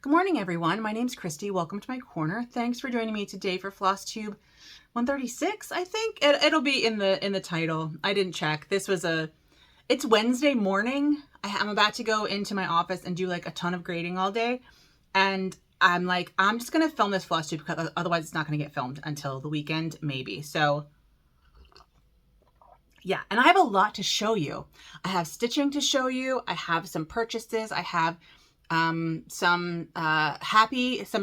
Good morning, everyone. My name's Christy. Welcome to my corner. Thanks for joining me today for Flosstube 136. I think it'll be in the title. I didn't check. It's Wednesday morning. I'm about to go into my office and do like a ton of grading all day, and I'm just gonna film this Flosstube because otherwise it's not gonna get filmed until the weekend, maybe. So yeah, and I have a lot to show you. I have stitching to show you. I have some purchases. I have some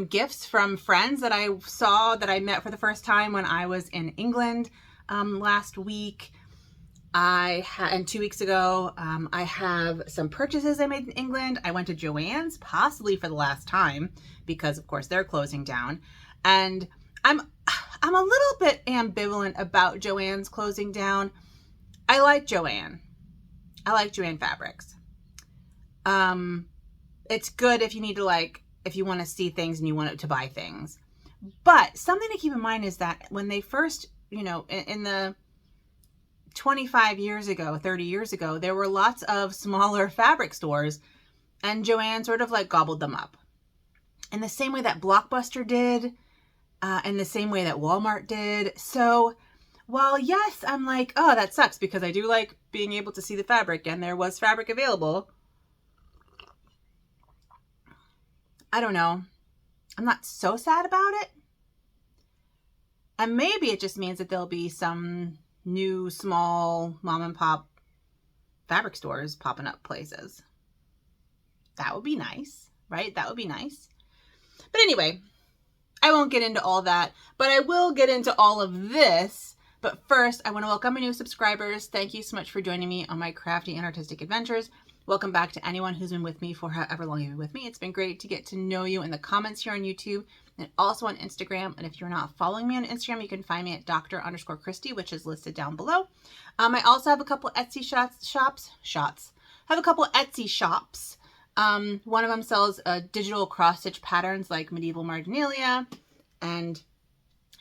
gifts from friends that I saw that I met for the first time when I was in England last week. And 2 weeks ago, I have some purchases I made in England. I went to Joann's, possibly for the last time, because of course they're closing down. And I'm a little bit ambivalent about Joann's closing down. I like Joann. I like Joann fabrics. It's good if you need to if you want to see things and you want to buy things. But something to keep in mind is that when they first, in the 25 years ago, 30 years ago, there were lots of smaller fabric stores, and Joann sort of gobbled them up. In the same way that Blockbuster did, in the same way that Walmart did. So while yes, I'm oh, that sucks because I do like being able to see the fabric and there was fabric available. I don't know. I'm not so sad about it. And maybe it just means that there'll be some new small mom and pop fabric stores popping up places. That would be nice, right? That would be nice. But anyway, I won't get into all that, but I will get into all of this. But first, I want to welcome my new subscribers. Thank you so much for joining me on my crafty and artistic adventures. Welcome back to anyone who's been with me for however long you've been with me. It's been great to get to know you in the comments here on YouTube and also on Instagram. And if you're not following me on Instagram, you can find me at Dr._Christy, which is listed down below. I also have a couple Etsy shops. I have a couple Etsy shops. One of them sells digital cross-stitch patterns like medieval marginalia and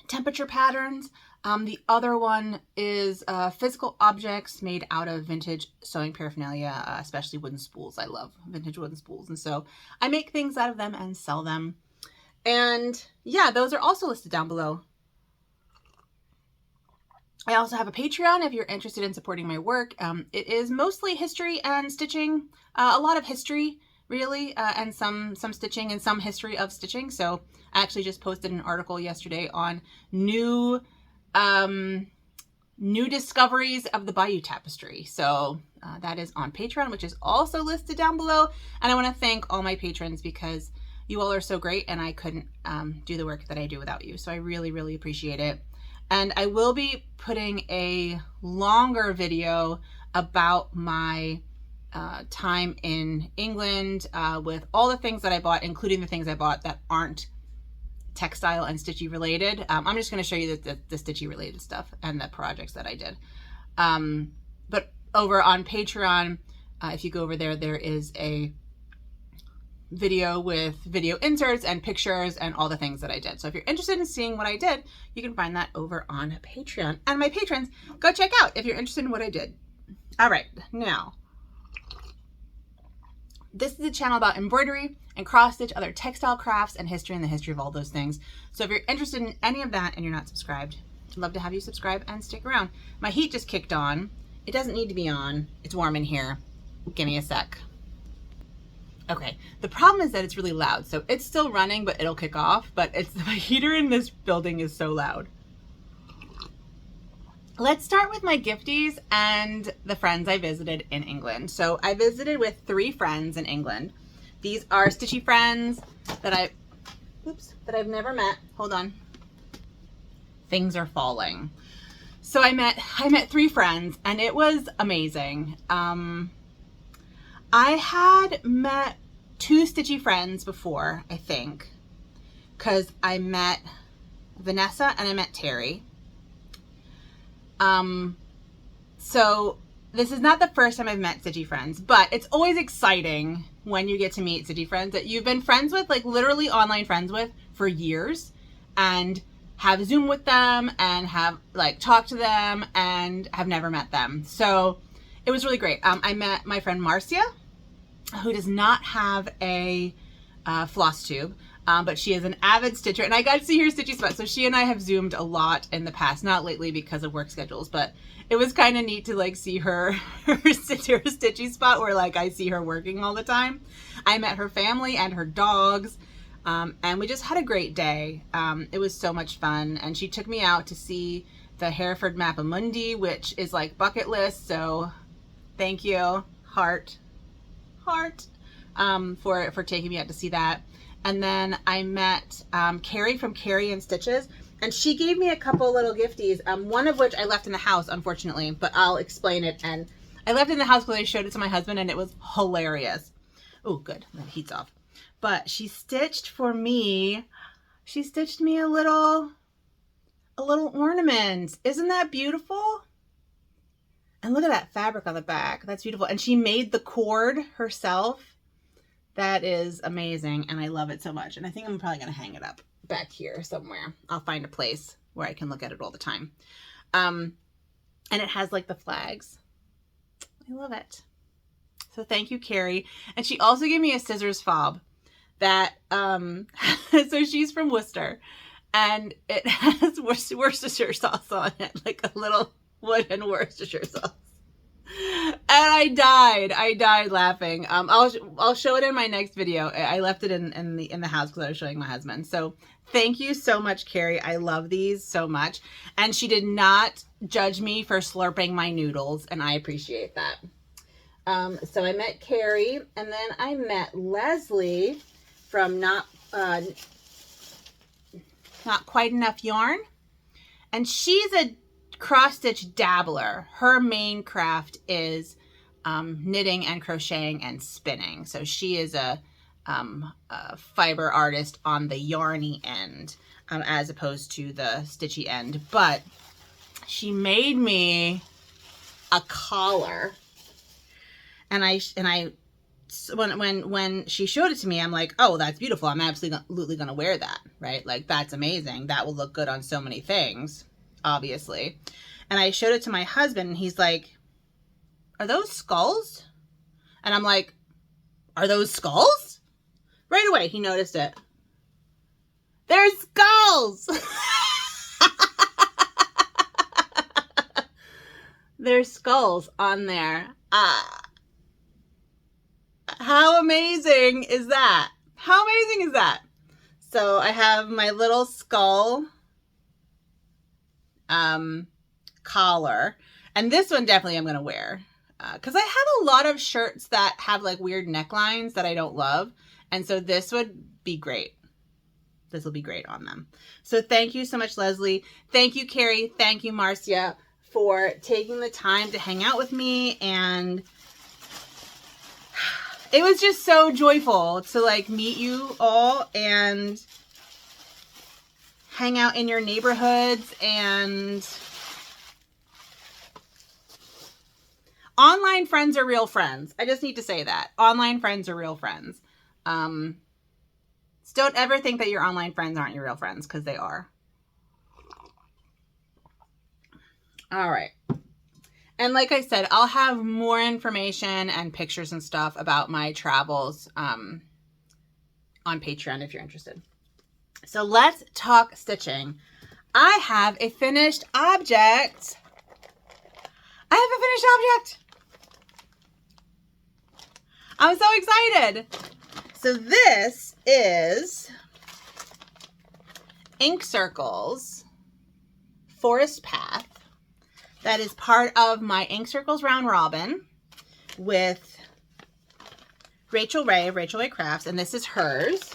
temperature patterns. The other one is physical objects made out of vintage sewing paraphernalia, especially wooden spools. I love vintage wooden spools. And so I make things out of them and sell them. And yeah, those are also listed down below. I also have a Patreon if you're interested in supporting my work. It is mostly history and stitching, a lot of history really, and some stitching and some history of stitching. So I actually just posted an article yesterday on new discoveries of the Bayou tapestry. So that is on Patreon, which is also listed down below. And I want to thank all my patrons because you all are so great and I couldn't do the work that I do without you. So I really, really appreciate it. And I will be putting a longer video about my time in England with all the things that I bought, including the things I bought that aren't textile and stitchy related. I'm just going to show you the stitchy related stuff and the projects that I did. But over on Patreon, if you go over there, there is a video with video inserts and pictures and all the things that I did. So if you're interested in seeing what I did, you can find that over on Patreon. And my patrons, go check out if you're interested in what I did. All right, now, this is a channel about embroidery and cross stitch, other textile crafts, and history, and the history of all those things. So if you're interested in any of that and you're not subscribed, I'd love to have you subscribe and stick around. My heat just kicked on. It doesn't need to be on. It's warm in here. Give me a sec. Okay, the problem is that it's really loud. So it's still running, but it'll kick off. But my heater in this building is so loud. Let's start with my gifties and the friends I visited in England. So I visited with 3 friends in England. These are stitchy friends that I've never met. Hold on. Things are falling. So I met 3 friends and it was amazing. I had met 2 stitchy friends before, I think, because I met Vanessa and I met Terry. So this is not the first time I've met stitchy friends, but it's always exciting when you get to meet stitchy friends that you've been friends with, literally online friends with for years, and have Zoom with them and have talked to them and have never met them. So it was really great. I met my friend Marcia, who does not have a Flosstube. But she is an avid stitcher, and I got to see her stitchy spot. So she and I have Zoomed a lot in the past, not lately because of work schedules, but it was kind of neat to like see her stitchy spot where like I see her working all the time. I met her family and her dogs, and we just had a great day. It was so much fun, and she took me out to see the Hereford Mappamundi, which is like bucket list. So thank you, heart, for taking me out to see that. And then I met Carrie from Carrie and Stitches, and she gave me a couple little gifties, one of which I left in the house, unfortunately, but I'll explain it. And I left it in the house because I showed it to my husband, and it was hilarious. Oh, good. That heat's off. But she stitched for me, she stitched me a little ornament. Isn't that beautiful? And look at that fabric on the back. That's beautiful. And she made the cord herself. That is amazing, and I love it so much. And I think I'm probably going to hang it up back here somewhere. I'll find a place where I can look at it all the time. And it has like the flags. I love it. So thank you, Carrie. And she also gave me a scissors fob that, so she's from Worcester, and it has Worcestershire sauce on it, like a little wooden Worcestershire sauce. And I died laughing. I'll show it in my next video. I left it in the house because I was showing my husband. So thank you so much, Carrie. I love these so much. And she did not judge me for slurping my noodles, and I appreciate that. So I met Carrie, and then I met Leslie from Not Quite Enough Yarn, and she's a cross-stitch dabbler. Her main craft is knitting and crocheting and spinning. So she is a fiber artist on the yarny end, as opposed to the stitchy end. But she made me a collar, and when she showed it to me, I'm like, oh, that's beautiful. I'm absolutely going to wear that, right? Like, that's amazing. That will look good on so many things, obviously. And I showed it to my husband, and he's like, are those skulls? And I'm like, are those skulls? Right away, he noticed it. They're skulls! There's skulls on there. How amazing is that? How amazing is that? So I have my little skull collar, and this one definitely I'm going to wear because I have a lot of shirts that have like weird necklines that I don't love, and so this would be great. This will be great on them. So thank you so much, Leslie. Thank you, Carrie. Thank you, Marcia, for taking the time to hang out with me, and it was just so joyful to like meet you all and hang out in your neighborhoods. And online friends are real friends. I just need to say that. Online friends are real friends. So don't ever think that your online friends aren't your real friends, because they are. All right. And like I said, I'll have more information and pictures and stuff about my travels on Patreon if you're interested. So let's talk stitching. I have a finished object. I'm so excited. So this is Ink Circles Forest Path. That is part of my Ink Circles Round Robin with Rachel Ray of Rachel Ray Crafts, and this is hers.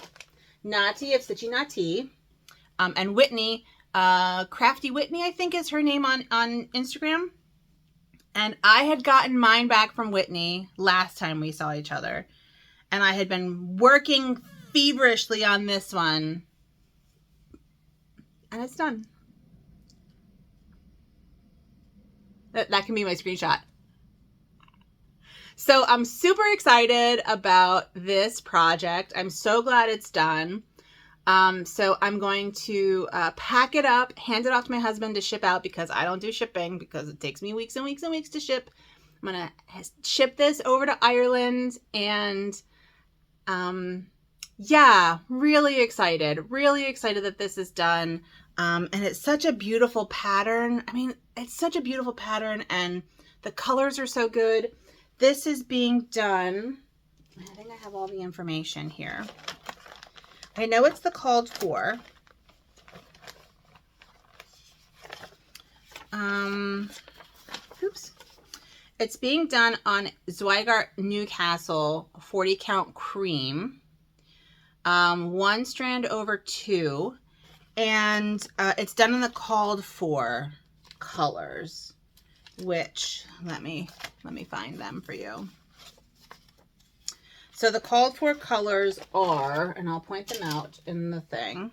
Nati of Stitchy Nati, and Whitney, Crafty Whitney, I think is her name on Instagram. And I had gotten mine back from Whitney last time we saw each other, and I had been working feverishly on this one, and it's done. That can be my screenshot. So I'm super excited about this project. I'm so glad it's done. So I'm going to pack it up, hand it off to my husband to ship out, because I don't do shipping because it takes me weeks and weeks and weeks to ship. I'm going to ship this over to Ireland, and yeah, really excited that this is done. And it's such a beautiful pattern. I mean, it's such a beautiful pattern and the colors are so good. This is being done. I think I have all the information here. I know it's the called for. Oops. It's being done on Zweigart Newcastle 40 count cream. 1 strand over 2. And it's done in the called for colors, which let me find them for you. So the called for colors are, and I'll point them out in the thing,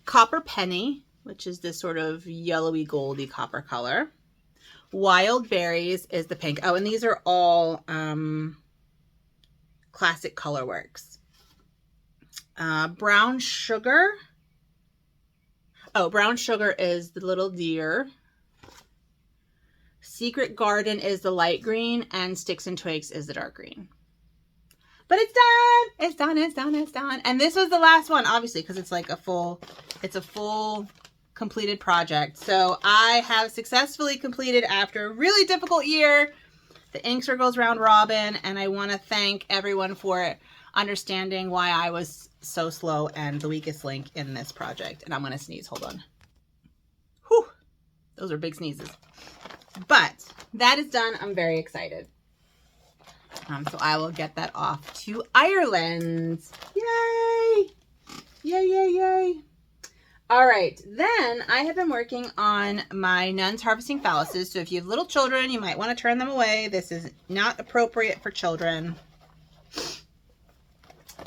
Copper Penny, which is this sort of yellowy goldy copper color. Wild Berries is the pink. Oh, and these are all classic Colorworks. Brown Sugar. Oh, Brown Sugar is the little deer. Secret Garden is the light green, and Sticks and Twigs is the dark green. But it's done. It's done. It's done. It's done. And this was the last one, obviously, because it's like a full completed project. So I have successfully completed, after a really difficult year, the Ink Circles Round Robin, and I want to thank everyone for understanding why I was so slow and the weakest link in this project. And I'm going to sneeze. Hold on. Whew. Those are big sneezes. But that is done. I'm very excited. So I will get that off to Ireland. Yay! Yay, yay, yay. All right. Then I have been working on my Nuns Harvesting Phalluses. So if you have little children, you might want to turn them away. This is not appropriate for children.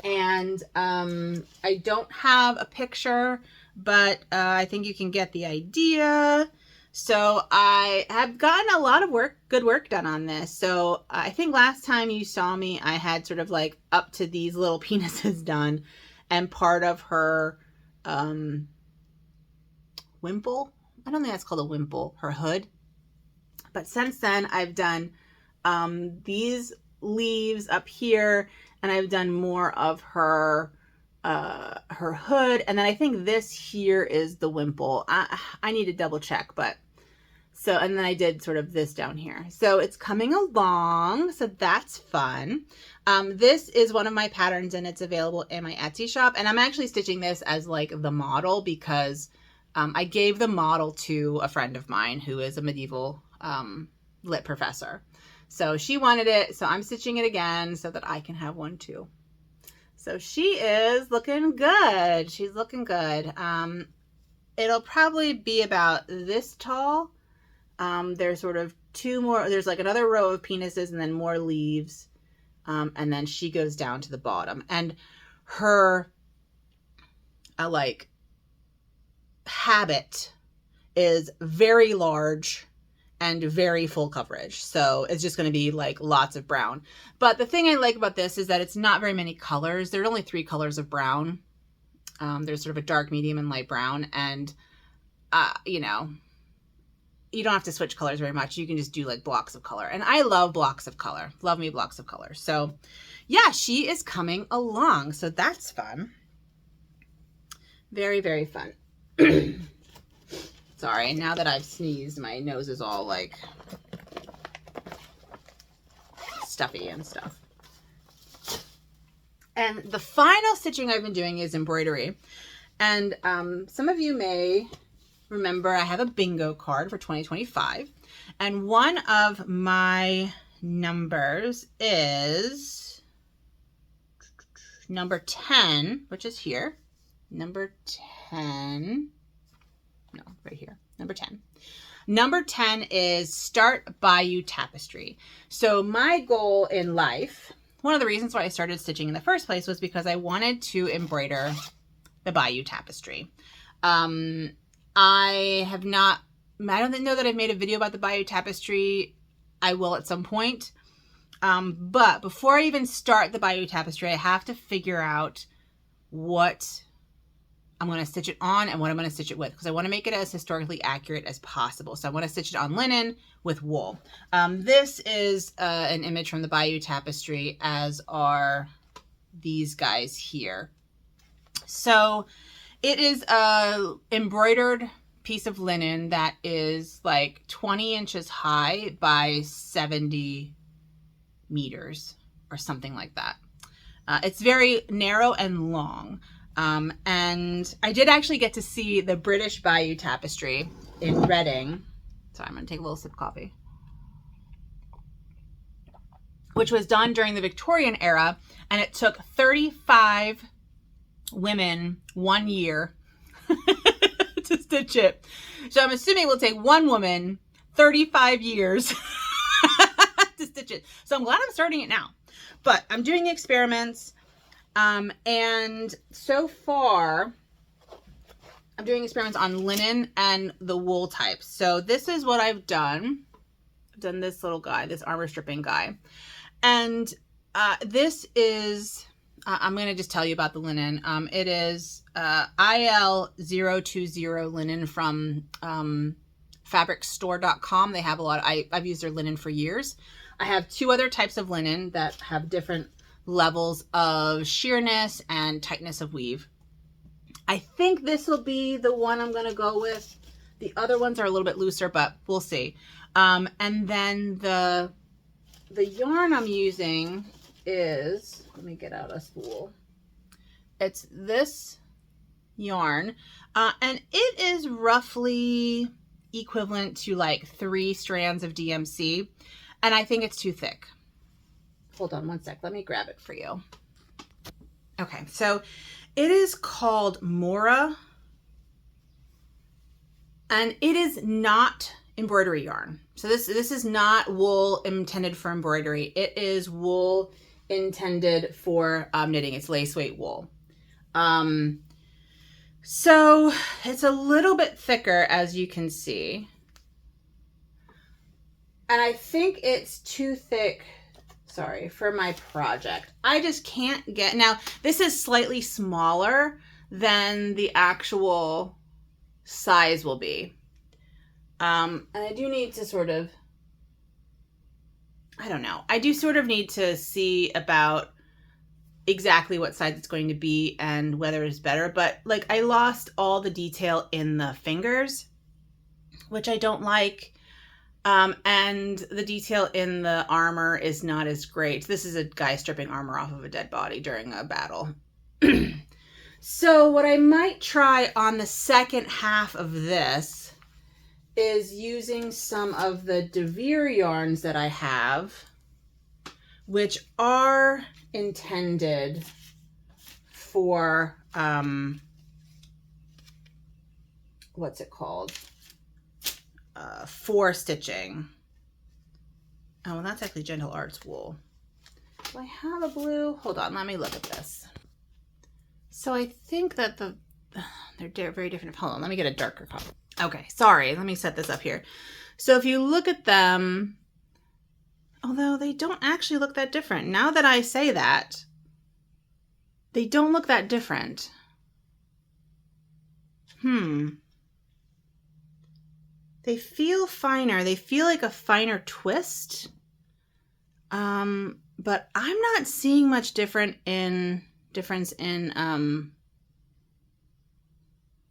And I don't have a picture, but I think you can get the idea. So I have gotten a lot of good work done on this. So I think last time you saw me, I had sort of like up to these little penises done and part of her wimple. I don't think that's called a wimple, her hood. But since then I've done these leaves up here, and I've done more of her hood. And then I think this here is the wimple. I need to double check, but so, and then I did sort of this down here. So it's coming along. So that's fun. This is one of my patterns and it's available in my Etsy shop. And I'm actually stitching this as like the model because I gave the model to a friend of mine who is a medieval lit professor. So she wanted it. So I'm stitching it again so that I can have one too. So she is looking good. She's looking good. It'll probably be about this tall. There's sort of two more, there's like another row of penises and then more leaves. And then she goes down to the bottom, and her like habit is very large and very full coverage. So it's just going to be like lots of brown. But the thing I like about this is that it's not very many colors. There are only 3 colors of brown. There's sort of a dark, medium, and light brown. And, you know, you don't have to switch colors very much. You can just do like blocks of color. And I love blocks of color. Love me blocks of color. So yeah, she is coming along. So that's fun. Very, very fun. Sorry, now that I've sneezed, my nose is all like stuffy and stuff. And the final stitching I've been doing is embroidery. And some of you may remember I have a bingo card for 2025. And one of my numbers is number 10, which is here. Number 10. No, right here. Number 10. Number 10 is Start Bayou Tapestry. So my goal in life, one of the reasons why I started stitching in the first place was because I wanted to embroider the Bayou Tapestry. I don't know that I've made a video about the Bayou Tapestry. I will at some point. But before I even start the Bayou Tapestry, I have to figure out what I'm going to stitch it on and what I'm going to stitch it with, because I want to make it as historically accurate as possible. So I want to stitch it on linen with wool. This is an image from the Bayou Tapestry, as are these guys here. So it is a embroidered piece of linen that is like 20 inches high by 70 meters or something like that. It's very narrow and long. And I did actually get to see the British Bayou tapestry in Reading. Sorry, I'm going to take a little sip of coffee. Which was done during the Victorian era, and it took 35 women 1 year to stitch it. So I'm assuming it will take one woman 35 years to stitch it. So I'm glad I'm starting it now. But I'm doing experiments, and so far I'm doing experiments on linen and the wool types. So this is what I've done. I've done this little guy, this armor stripping guy. And this is, I'm going to just tell you about the linen. It is IL020 linen from fabricstore.com. They have a lot. I've used their linen for years. I have 2 other types of linen that have different levels of sheerness and tightness of weave. I think this will be the one I'm going to go with. The other ones are a little bit looser, but we'll see. And then the yarn I'm using is, let me get out a spool. It's this yarn, and it is roughly equivalent to like 3 strands of DMC, and I think it's too thick. Hold on one sec, let me grab it for you. Okay, so it is called Mora, and it is not embroidery yarn. So this is not wool intended for embroidery. It is wool intended for knitting. It's lace weight wool. So it's a little bit thicker, as you can see. And I think it's too thick, sorry, for my project. I just can't get, now this is slightly smaller than the actual size will be. And I do need to sort of, I don't know. I do sort of need to see about exactly what size it's going to be and whether it's better. But like, I lost all the detail in the fingers, which I don't like. And the detail in the armor is not as great. This is a guy stripping armor off of a dead body during a battle. So what I might try on the second half of this is using some of the DeVere yarns that I have, which are intended for, what's it called? For stitching. Oh, well, that's actually Gentle Arts wool. Do I have a blue? Hold on, let me look at this. So I think that they're very different. Hold on, let me get a darker color. Okay, sorry, let me set this up here. So if you look at them, although they don't actually look that different. Now that I say that, they don't look that different. They feel finer. They feel like a finer twist. But I'm not seeing much difference in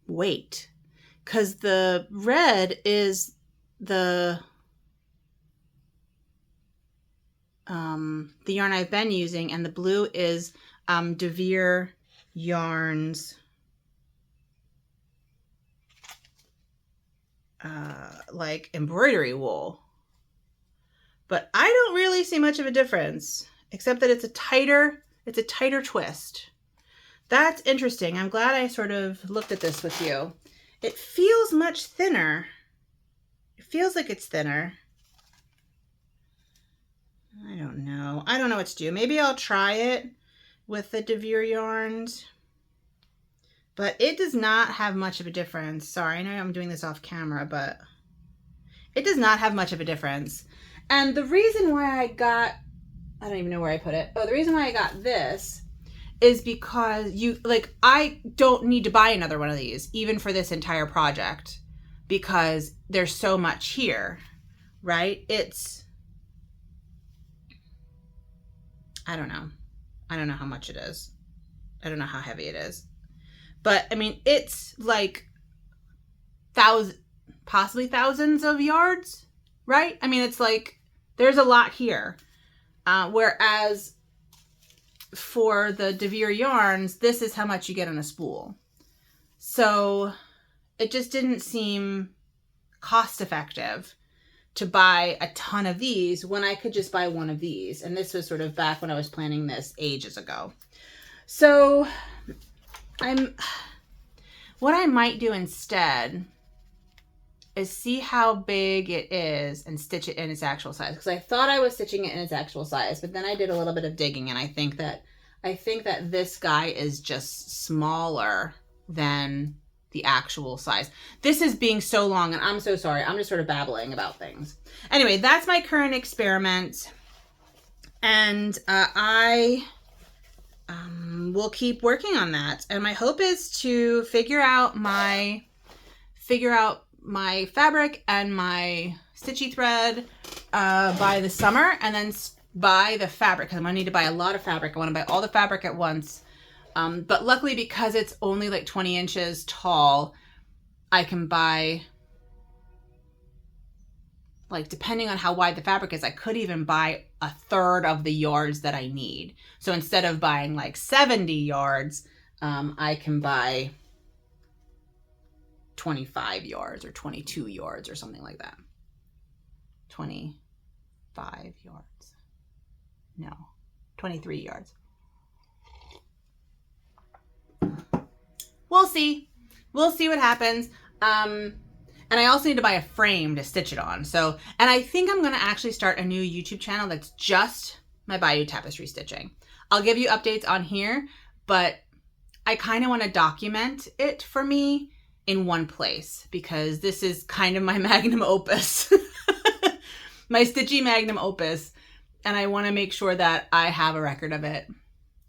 weight. Because the red is the yarn I've been using, and the blue is DeVere Yarns like embroidery wool. But I don't really see much of a difference, except that it's a tighter twist. That's interesting. I'm glad I sort of looked at this with you. It feels much thinner. It feels like it's thinner. I don't know. I don't know what to do. Maybe I'll try it with the DeVere yarns. But it does not have much of a difference. Sorry, I know I'm doing this off camera, but it does not have much of a difference. And the reason why I got, I don't even know where I put it. Oh, the reason why I got this is because I don't need to buy another one of these, even for this entire project, because there's so much here, right? I don't know. I don't know how much it is. I don't know how heavy it is. But I mean, it's like possibly thousands of yards, right? I mean, it's like, there's a lot here. Whereas for the DeVere Yarns, this is how much you get on a spool. So it just didn't seem cost effective to buy a ton of these when I could just buy one of these. And this was sort of back when I was planning this ages ago. So what I might do instead is see how big it is and stitch it in its actual size. Because I thought I was stitching it in its actual size, but then I did a little bit of digging, and I think that this guy is just smaller than the actual size. This is being so long, and I'm so sorry. I'm just sort of babbling about things. Anyway, that's my current experiment, and I will keep working on that. And my hope is to figure out my fabric and my stitchy thread by the summer, and then buy the fabric, because I'm gonna need to buy a lot of fabric. I want to buy all the fabric at once. But luckily, because it's only like 20 inches tall, I can buy, like, depending on how wide the fabric is, I could even buy a third of the yards that I need. So instead of buying like 70 yards, I can buy 25 yards or 22 yards or something like that. 25 yards. No, 23 yards. We'll see. We'll see what happens. And I also need to buy a frame to stitch it on. So, and I think I'm going to actually start a new YouTube channel that's just my Bayou tapestry stitching. I'll give you updates on here, but I kind of want to document it for me in one place, because this is kind of my magnum opus, my stitchy magnum opus. And I want to make sure that I have a record of it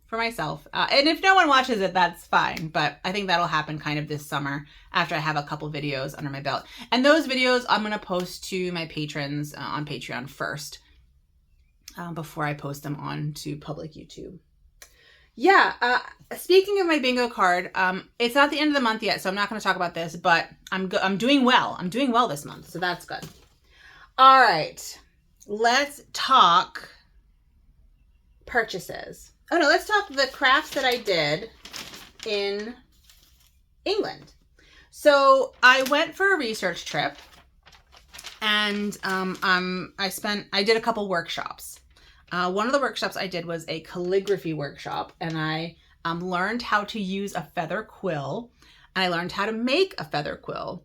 for myself. And if no one watches it, that's fine. But I think that'll happen kind of this summer after I have a couple videos under my belt. And those videos I'm going to post to my patrons on Patreon first, before I post them on to public YouTube. Yeah, speaking of my bingo card, it's not the end of the month yet, so I'm not going to talk about this, but I'm doing well. I'm doing well this month, so that's good. All right, let's talk purchases. Oh no, let's talk the crafts that I did in England. So I went for a research trip, and I did a couple workshops. One of the workshops I did was a calligraphy workshop, and I learned how to use a feather quill, and I learned how to make a feather quill.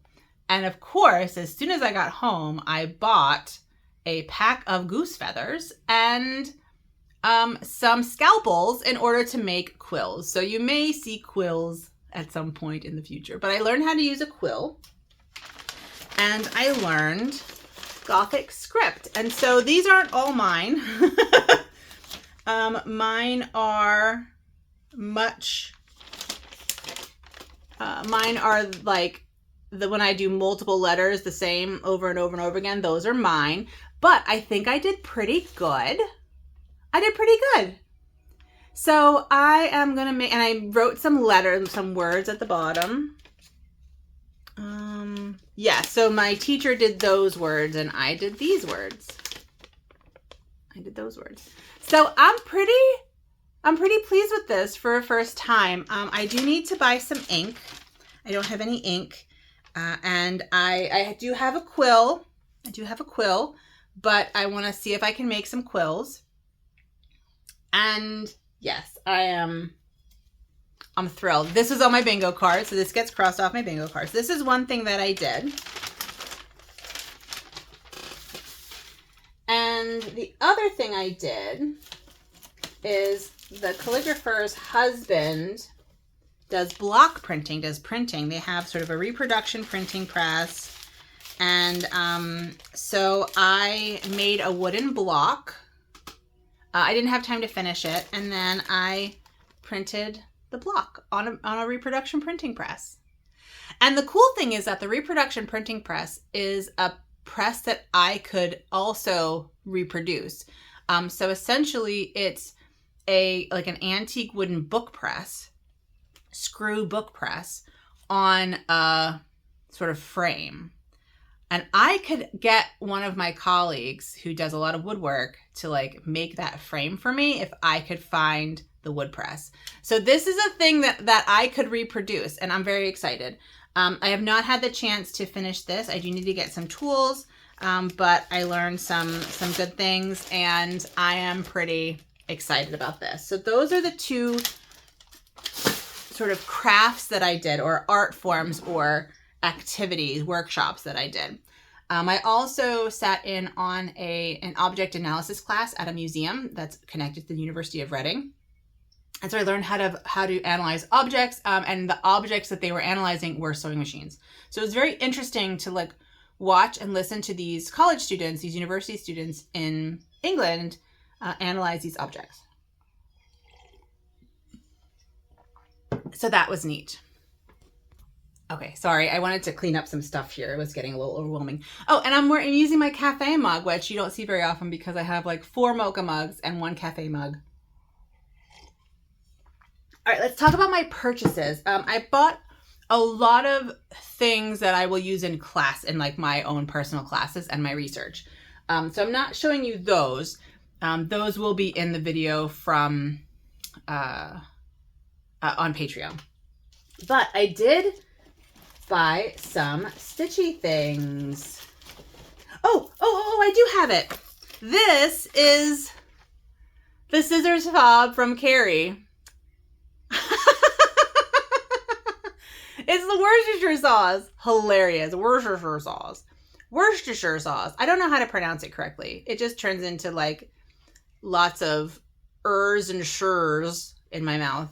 And of course, as soon as I got home, I bought a pack of goose feathers and some scalpels in order to make quills. So you may see quills at some point in the future, but I learned how to use a quill, and I learned Gothic script. And so these aren't all mine. Mine are like when I do multiple letters the same over and over and over again, those are mine. But I think I did pretty good. So I am going to make, and I wrote some letters, some words at the bottom. Yeah, so my teacher did those words and I did these words. I did those words. So I'm pretty pleased with this for a first time. I do need to buy some ink. I don't have any ink. And I do have a quill. But I want to see if I can make some quills. And yes, I'm thrilled. This is on my bingo card, so this gets crossed off my bingo cards. This is one thing that I did. And the other thing I did is the calligrapher's husband does block printing, does printing. They have sort of a reproduction printing press. And so I made a wooden block. I didn't have time to finish it. And then I printed the block on a reproduction printing press. And the cool thing is that the reproduction printing press is a press that I could also reproduce. So essentially it's like an antique wooden book press. screw book press on a sort of frame. And I could get one of my colleagues who does a lot of woodwork to like make that frame for me if I could find the wood press. So this is a thing that I could reproduce, and I'm very excited. I have not had the chance to finish this. I do need to get some tools, but I learned some good things, and I am pretty excited about this. So those are the two sort of crafts that I did, or art forms or activities, workshops that I did. I also sat in on an object analysis class at a museum that's connected to the University of Reading. And so I learned how to analyze objects, and the objects that they were analyzing were sewing machines. So it was very interesting to like watch and listen to these college students, these university students in England, analyze these objects. So that was neat. Okay, sorry, I wanted to clean up some stuff here. It was getting a little overwhelming. Oh, and I'm using my cafe mug, which you don't see very often because I have like 4 mocha mugs and 1 cafe mug. All right, let's talk about my purchases. I bought a lot of things that I will use in class, in like my own personal classes and my research. So I'm not showing you those. Those will be in the video from on Patreon. But I did buy some stitchy things. Oh, I do have it. This is the scissors fob from Carrie. It's the Worcestershire sauce. Hilarious. Worcestershire sauce. Worcestershire sauce. I don't know how to pronounce it correctly. It just turns into like lots of ers and shurs in my mouth.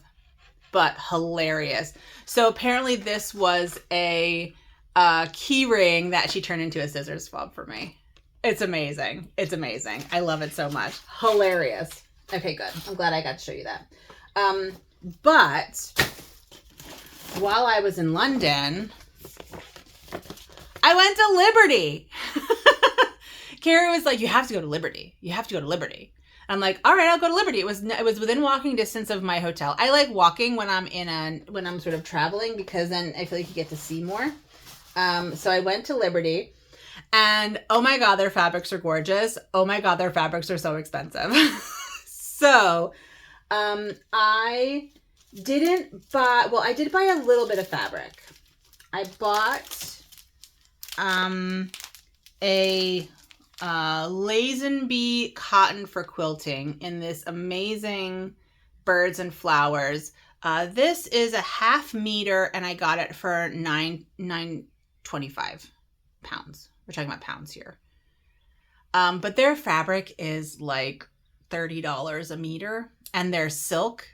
But hilarious. So apparently this was a key ring that she turned into a scissors fob for me. It's amazing. It's amazing. I love it so much. Hilarious. Okay, good. I'm glad I got to show you that. But while I was in London, I went to Liberty. Carrie was like, you have to go to Liberty. You have to go to Liberty. I'm like, all right, I'll go to Liberty. It was within walking distance of my hotel. I like walking when I'm sort of traveling because then I feel like you get to see more. So I went to Liberty, and oh my God, their fabrics are gorgeous. Oh my God, their fabrics are so expensive. So I didn't buy, well, I did buy a little bit of fabric. I bought a Lazenby cotton for quilting in this amazing birds and flowers. This is a 1/2 meter, and I got it for $9.25 pounds. We're talking about pounds here. But their fabric is like $30 a meter, and their silk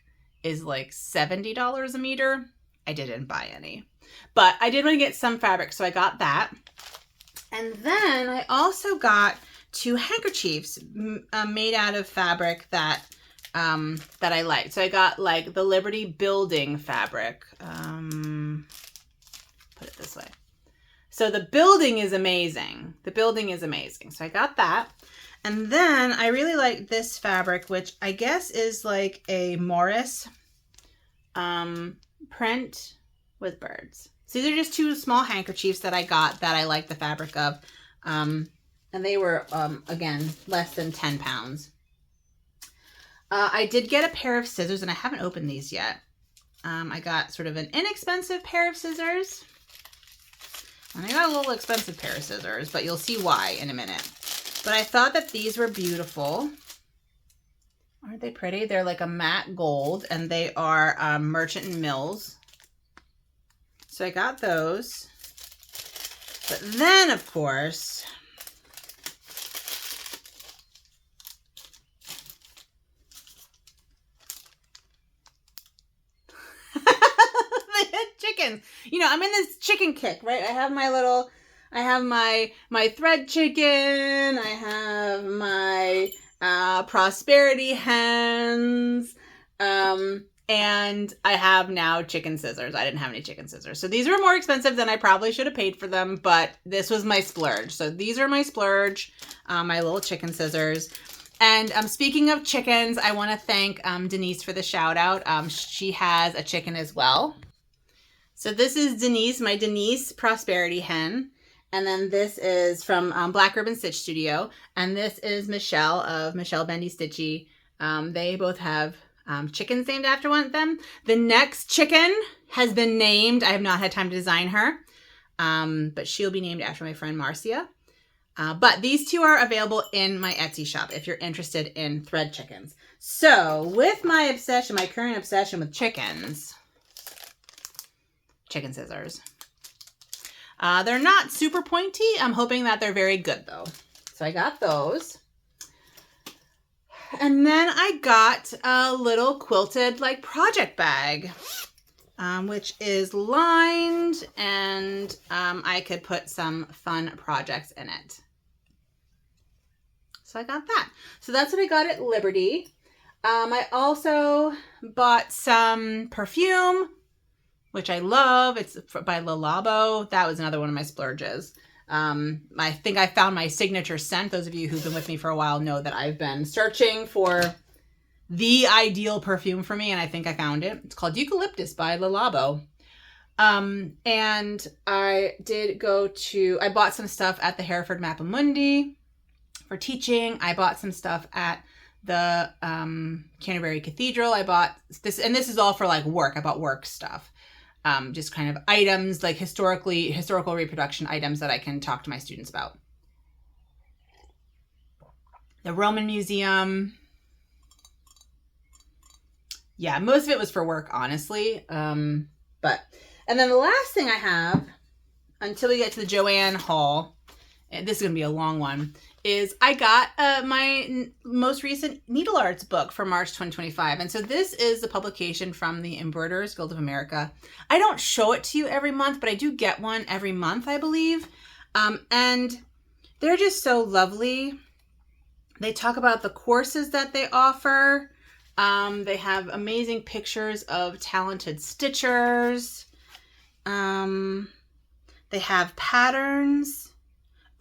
is like $70 a meter. I didn't buy any, but I did want to get some fabric, so I got that. And then I also got 2 handkerchiefs made out of fabric that I liked. So I got like the Liberty Building fabric. Put it this way. So the building is amazing. The building is amazing. So I got that. And then I really like this fabric, which I guess is like a Morris print with birds. So these are just 2 small handkerchiefs that I got that I like the fabric of. And they were, again, less than 10 pounds. I did get a pair of scissors, and I haven't opened these yet. I got sort of an inexpensive pair of scissors. And I got a little expensive pair of scissors, but you'll see why in a minute. But I thought that these were beautiful. Aren't they pretty? They're like a matte gold, and they are Merchant & Mills. So I got those. But then, of course, chickens. You know, I'm in this chicken kick, right? I have my thread chicken. I have my prosperity hens. And I have now chicken scissors. I didn't have any chicken scissors. So these were more expensive than I probably should have paid for them, but this was my splurge. So these are my splurge, my little chicken scissors. And speaking of chickens, I want to thank Denise for the shout out. She has a chicken as well. So this is Denise, my Denise Prosperity Hen. And then this is from Black Ribbon Stitch Studio. And this is Michelle of Michelle Bendy Stitchy. They both have chickens named after one of them. The next chicken has been named. I have not had time to design her. But she'll be named after my friend Marcia. But these two are available in my Etsy shop if you're interested in thread chickens. So with my obsession, my current obsession with chickens, chicken scissors. They're not super pointy. I'm hoping that they're very good though. So I got those. And then I got a little quilted like project bag, which is lined, and I could put some fun projects in it. So I got that. So that's what I got at Liberty. I also bought some perfume, which I love. It's by Le Labo. That was another one of my splurges. I think I found my signature scent. Those of you who've been with me for a while know that I've been searching for the ideal perfume for me, and I think I found it. It's called Eucalyptus by Le Labo. And I bought some stuff at the Hereford Mappamundi for teaching. I bought some stuff at the Canterbury Cathedral. I bought this, and this is all for like work. I bought work stuff. Just kind of items, like historical reproduction items that I can talk to my students about. The Roman Museum. Yeah, most of it was for work, honestly. And then the last thing I have, until we get to the Joann haul, and this is going to be a long one, is I got my most recent Needle Arts book for March 2025. And so this is the publication from the Embroiderers Guild of America. I don't show it to you every month, but I do get one every month, I believe. And they're just so lovely. They talk about the courses that they offer. They have amazing pictures of talented stitchers. They have patterns.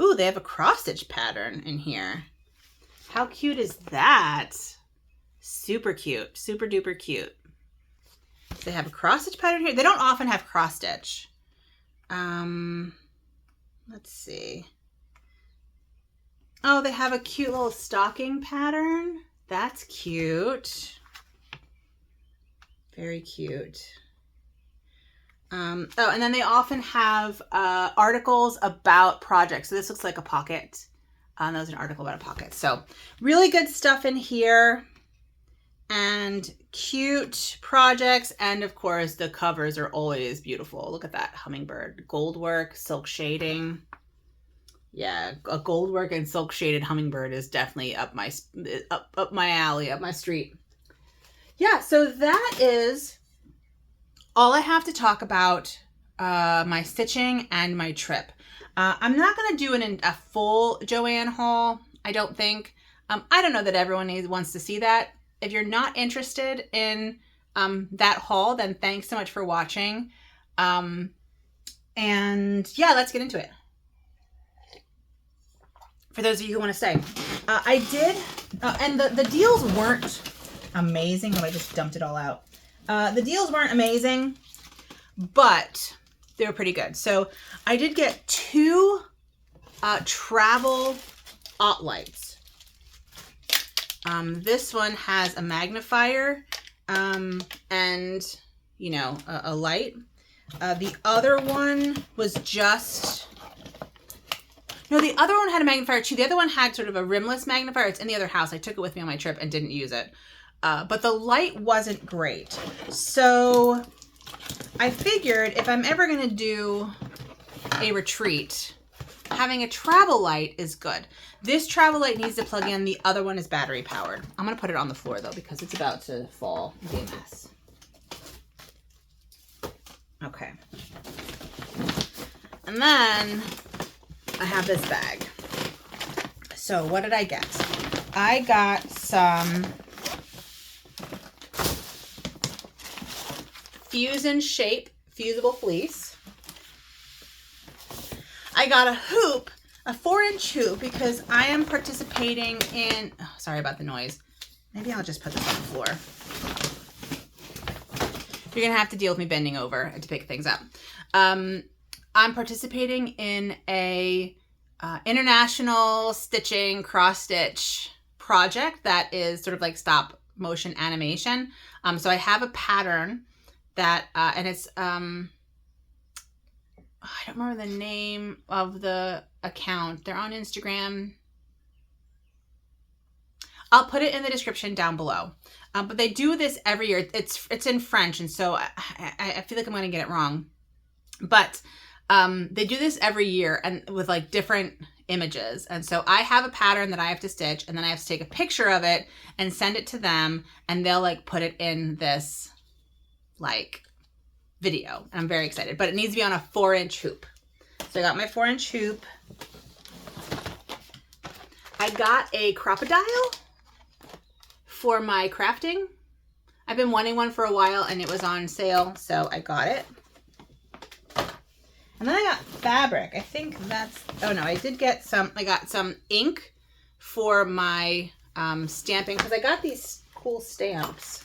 Ooh, they have a cross stitch pattern in here. How cute is that? Super cute. Super duper cute. They have a cross stitch pattern here. They don't often have cross stitch. Let's see. Oh, they have a cute little stocking pattern. That's cute. Very cute. Oh, and then they often have articles about projects. So this looks like a pocket. That was an article about a pocket. So really good stuff in here. And cute projects. And of course, the covers are always beautiful. Look at that hummingbird. Gold work, silk shading. Yeah, a gold work and silk shaded hummingbird is definitely up my alley, up my street. Yeah, so that is all I have to talk about my stitching and my trip. I'm not going to do a full Joann haul, I don't think. I don't know that everyone wants to see that. If you're not interested in that haul, then thanks so much for watching. And yeah, let's get into it. For those of you who want to stay. I did, and the deals weren't amazing. Oh, I just dumped it all out. The deals weren't amazing, but they were pretty good. So I did get 2 travel lights. This one has a magnifier and, you know, a light. The other one was just... No, the other one had a magnifier too. The other one had sort of a rimless magnifier. It's in the other house. I took it with me on my trip and didn't use it. But the light wasn't great. So I figured if I'm ever going to do a retreat, having a travel light is good. This travel light needs to plug in. The other one is battery powered. I'm going to put it on the floor though, because it's about to fall and be a mess. Okay. And then I have this bag. So what did I get? I got some Fusion Shape fusible fleece. I got a hoop a 4-inch hoop because I am participating in, oh, sorry about the noise. Maybe I'll just put this on the floor. You're gonna have to deal with me bending over to pick things up. I'm participating in a international stitching cross stitch project that is sort of like stop motion animation. So I have a pattern that, and it's, I don't remember the name of the account. They're on Instagram. I'll put it in the description down below. But they do this every year. It's in French, and so I feel like I'm going to get it wrong. But they do this every year and with like different images. And so I have a pattern that I have to stitch, and then I have to take a picture of it and send it to them, and they'll like put it in this like video. I'm very excited, but it needs to be on a 4-inch hoop. So I got my 4-inch hoop. I got a crocodile for my crafting. I've been wanting one for a while and it was on sale, so I got it. And then I got fabric. I think that's, oh no, I did get some, I got some ink for my stamping, because I got these cool stamps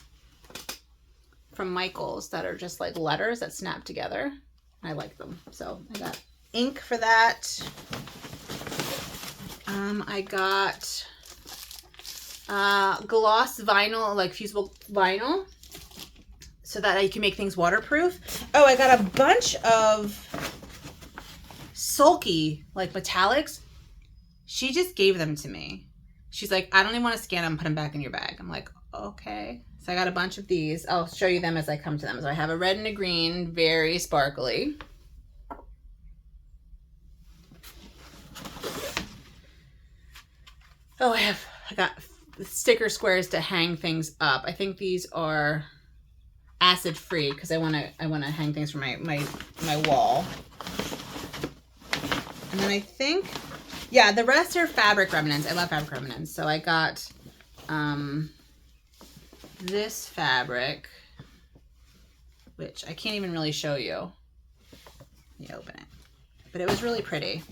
from Michael's that are just like letters that snap together. I like them. So I got ink for that. I got gloss vinyl, like fusible vinyl, so that you can make things waterproof. Oh, I got a bunch of sulky, like metallics. She just gave them to me. She's like, I don't even want to scan them, put them back in your bag. I'm like, okay. So I got a bunch of these. I'll show you them as I come to them. So I have a red and a green, very sparkly. Oh, I got sticker squares to hang things up. I think these are acid free because I want to hang things from my wall. And then I think, yeah, the rest are fabric remnants. I love fabric remnants. So I got this fabric, which I can't even really show you. Let me open it. But it was really pretty.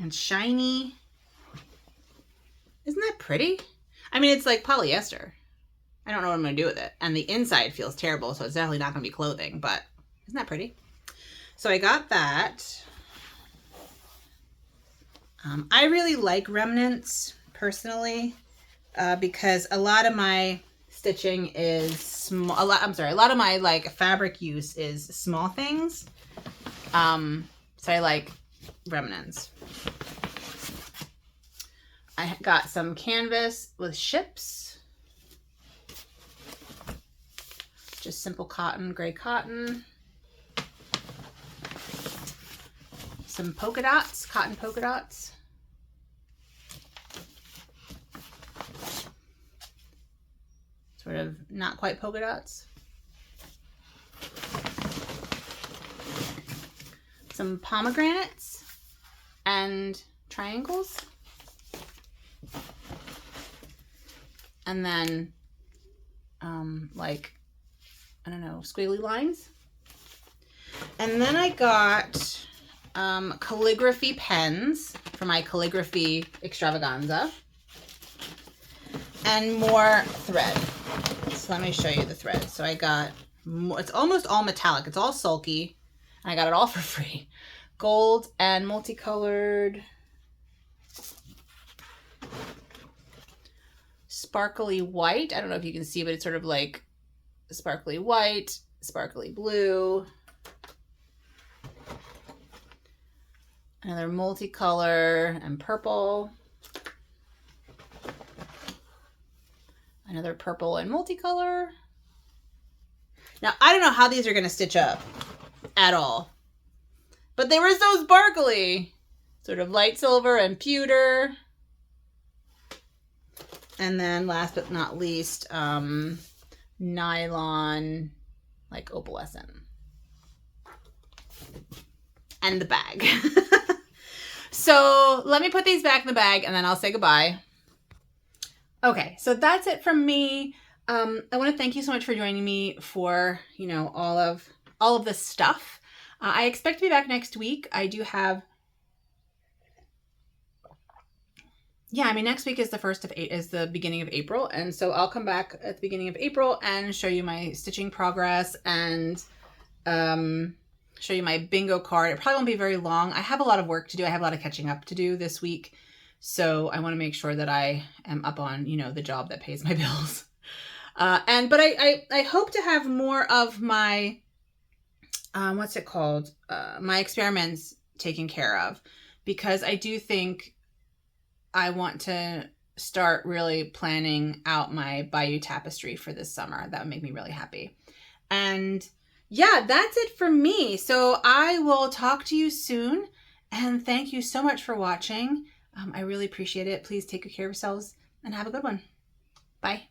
And shiny. Isn't that pretty? I mean, it's like polyester. I don't know what I'm going to do with it. And the inside feels terrible, so it's definitely not going to be clothing, but isn't that pretty? So I got that. I really like remnants, personally, because a lot of my stitching is small. A lot of my like fabric use is small things. So I like remnants. I got some canvas with ships. Just simple cotton, gray cotton. Some polka dots, cotton polka dots. Sort of not quite polka dots. Some pomegranates and triangles. And then, like, I don't know, squiggly lines. And then I got calligraphy pens for my calligraphy extravaganza. And more thread. So let me show you the thread. So I got, it's almost all metallic. It's all sulky. And I got it all for free. Gold and multicolored. Sparkly white. I don't know if you can see, but it's sort of like sparkly white, sparkly blue. Another multicolor and purple. Another purple and multicolor. Now, I don't know how these are going to stitch up at all, but they were so sparkly. Sort of light silver and pewter. And then last but not least, nylon, like opalescent. And the bag. So let me put these back in the bag and then I'll say goodbye. Okay, so that's it from me. I want to thank you so much for joining me for, you know, all of this stuff. I expect to be back next week. I do have, yeah, I mean, next week is the beginning of April. And so I'll come back at the beginning of April and show you my stitching progress and show you my bingo card. It probably won't be very long. I have a lot of work to do. I have a lot of catching up to do this week. So I want to make sure that I am up on, you know, the job that pays my bills. But I hope to have more of my, what's it called? My experiments taken care of, because I do think I want to start really planning out my Bayou tapestry for this summer. That would make me really happy. And yeah, that's it for me. So I will talk to you soon, and thank you so much for watching. I really appreciate it. Please take good care of yourselves and have a good one. Bye.